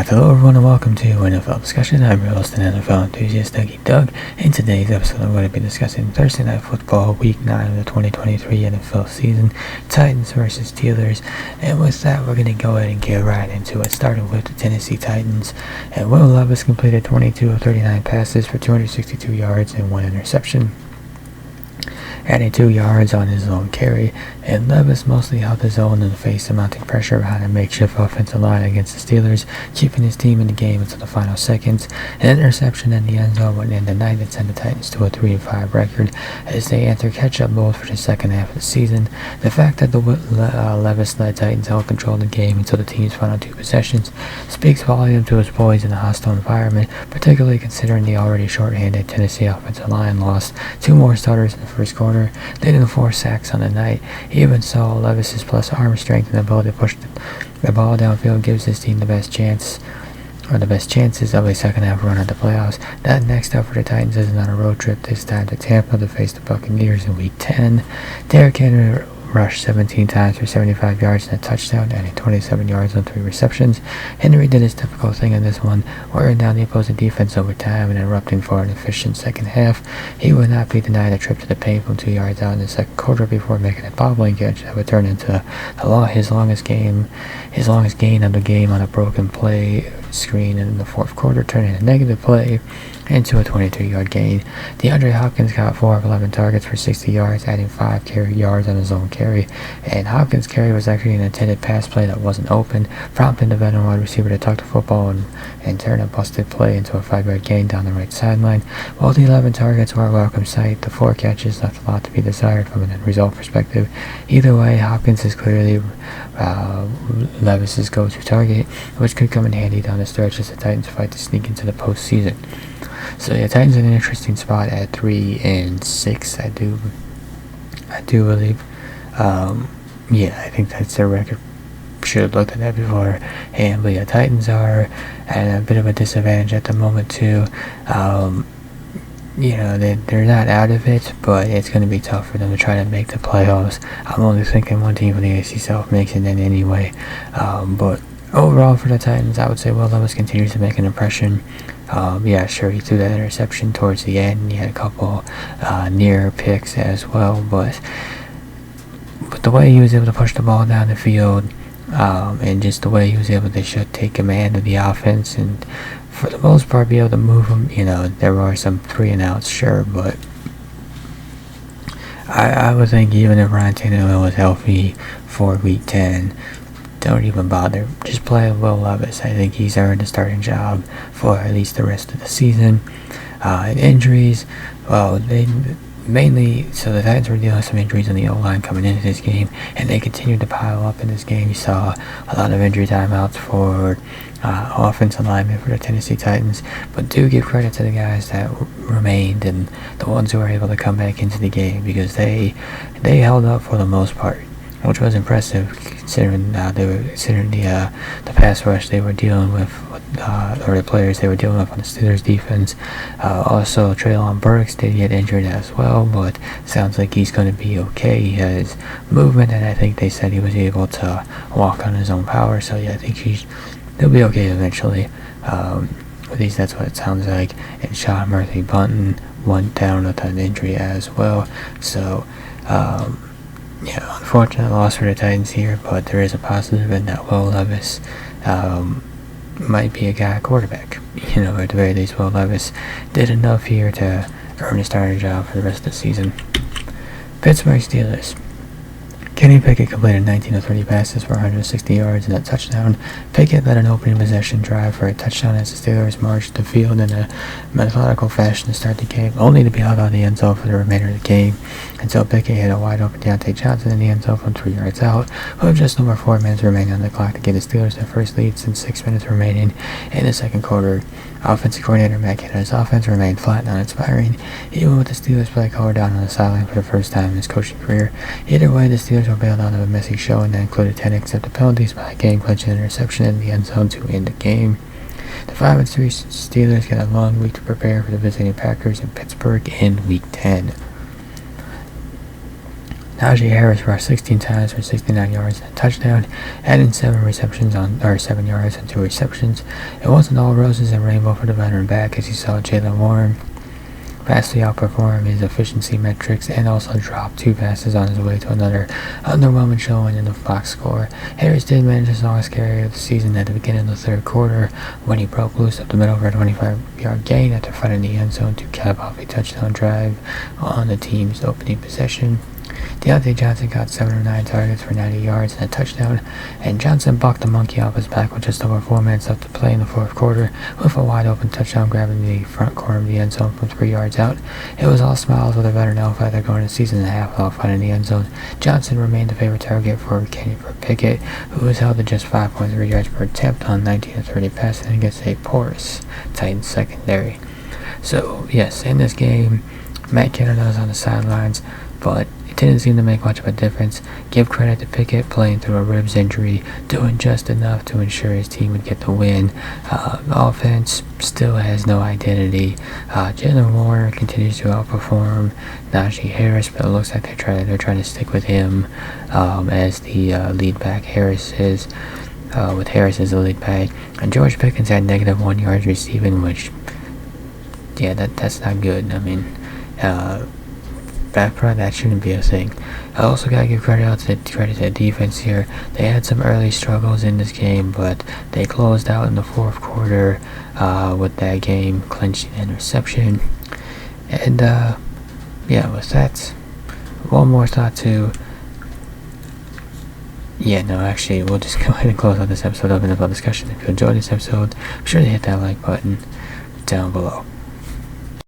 Hello everyone and welcome to NFL Discussion. I'm your host and NFL enthusiast Dougie Doug. In today's episode I'm going to be discussing Thursday Night Football Week 9 of the 2023 NFL season, Titans versus Steelers. And with that we're going to go ahead and get right into it, starting with the Tennessee Titans. And Will Levis completed 22 of 39 passes for 262 yards and 1 interception, adding 2 yards on his own carry, and Levis mostly held his own in the face of mounting pressure behind a makeshift offensive line against the Steelers, keeping his team in the game until the final seconds. An interception in the end zone would end the night and send the Titans to a 3-5 record as they enter catch-up mode for the second half of the season. The fact that the Levis-led Titans held control of the game until the team's final 2 possessions speaks volume to its poise in a hostile environment, particularly considering the already short-handed Tennessee offensive line lost 2 more starters in the first quarter, leading to 4 sacks on the night. Even so, Levis's plus arm strength and ability to push the ball downfield gives his team the best chances of a second half run at the playoffs. That next up for the Titans is on a road trip, this time to Tampa to face the Buccaneers in Week 10. Derrick Henry rushed 17 times for 75 yards and a touchdown, adding 27 yards on 3 receptions. Henry did his typical thing in this one, wearing down the opposing defense over time and erupting for an efficient second half. He would not be denied a trip to the paint from 2 yards out in the second quarter before making a bobbling catch that would turn into his longest gain of the game on a broken play screen in the fourth quarter, turning a negative play into a 22-yard gain. DeAndre Hopkins got 4 of 11 targets for 60 yards, adding 5 carry yards on his own carry. And Hopkins' carry was actually an intended pass play that wasn't open, prompting the veteran wide receiver to tuck the football and turn a busted play into a 5-yard gain down the right sideline. While the 11 targets were a welcome sight, the 4 catches left a lot to be desired from an end result perspective. Either way, Hopkins is clearly Levis's go-to target, which could come in handy down the stretch as the Titans fight to sneak into the postseason. So the Titans in an interesting spot at 3-6. I do believe. I think that's their record. Should have looked at that before. But yeah, Titans are at a bit of a disadvantage at the moment too. They're not out of it, but it's going to be tough for them to try to make the playoffs. I'm only thinking one team from the AFC South makes it in anyway. But overall for the Titans, I would say Will Levis continues to make an impression. Sure, he threw that interception towards the end. He had a couple near picks as well, but the way he was able to push the ball down the field, and just the way he was able to take command of the offense, and for the most part be able to move them. There were some 3-and-outs, sure, but I would think even if Ryan Tannehill was healthy for Week 10, don't even bother. Just play Will Levis. I think he's earned a starting job for at least the rest of the season. Injuries, the Titans were dealing with some injuries on the O-line coming into this game, and they continued to pile up in this game. You saw a lot of injury timeouts for offensive linemen for the Tennessee Titans, but do give credit to the guys that remained and the ones who were able to come back into the game, because they held up for the most part, which was impressive considering the pass rush they were dealing with, or the players they were dealing with on the Steelers defense. Also, Treylon Burks did get injured as well, but sounds like he's going to be okay. He has movement, and I think they said he was able to walk on his own power. So yeah, I think he'll be okay eventually. At least that's what it sounds like. And Sean Murphy-Bunting went down with an injury as well. So unfortunate loss for the Titans here, but there is a positive in that Will Levis might be a guy quarterback. At the very least, Will Levis did enough here to earn a starting job for the rest of the season. Pittsburgh Steelers. Kenny Pickett completed 19 of 30 passes for 160 yards and a touchdown. Pickett led an opening possession drive for a touchdown as the Steelers marched the field in a methodical fashion to start the game, only to be held out of the end zone for the remainder of the game until Pickett hit a wide-open Deontay Johnson in the end zone from 3 yards out, with just over 4 minutes remaining on the clock to give the Steelers their first lead since 6 minutes remaining in the second quarter. Offensive coordinator Matt Canada's offense remained flat and uninspiring, even with the Steelers play caller down on the sideline for the first time in his coaching career. Either way, the Steelers were bailed out of a messy showing that included 10 accepted penalties by a game-clinching interception in the end zone to end the game. The 5-3 Steelers get a long week to prepare for the visiting Packers in Pittsburgh in Week 10. Najee Harris rushed 16 times for 69 yards and a touchdown, adding 7 yards and 2 receptions. It wasn't all roses and rainbow for the veteran back, as you saw Jaylen Warren vastly outperform his efficiency metrics and also dropped 2 passes on his way to another underwhelming showing in the box score. Harris did manage his longest carry of the season at the beginning of the third quarter when he broke loose up the middle for a 25-yard gain after finding the end zone to cap off a touchdown drive on the team's opening possession. Deontay Johnson got 7 or 9 targets for 90 yards and a touchdown, and Johnson bucked the monkey off his back with just over 4 minutes left to play in the fourth quarter with a wide-open touchdown grabbing the front corner of the end zone from 3 yards out. It was all smiles with a veteran Alpha going a season and a half without finding the end zone. Johnson remained the favorite target for Kenny Pickett, who was held to just 5.3 yards per attempt on 19 of 30 passing against a porous Titans secondary. So, yes, in this game, Matt Canada was on the sidelines, but it didn't seem to make much of a difference. Give credit to Pickett playing through a ribs injury, doing just enough to ensure his team would get the win. Offense still has no identity. Jaylen Warren continues to outperform Najee Harris, but it looks like they're trying to stick with him as the lead back. With Harris as the lead back, and George Pickens had negative 1 yards receiving, which that's not good. I mean, that shouldn't be a thing. I also gotta give credit to the defense here. They had some early struggles in this game, but they closed out in the fourth quarter with that game clinching interception. And with that, one more thought too. We'll just go ahead and close out this episode of NFL Discussion. If you enjoyed this episode, be sure to hit that like button down below.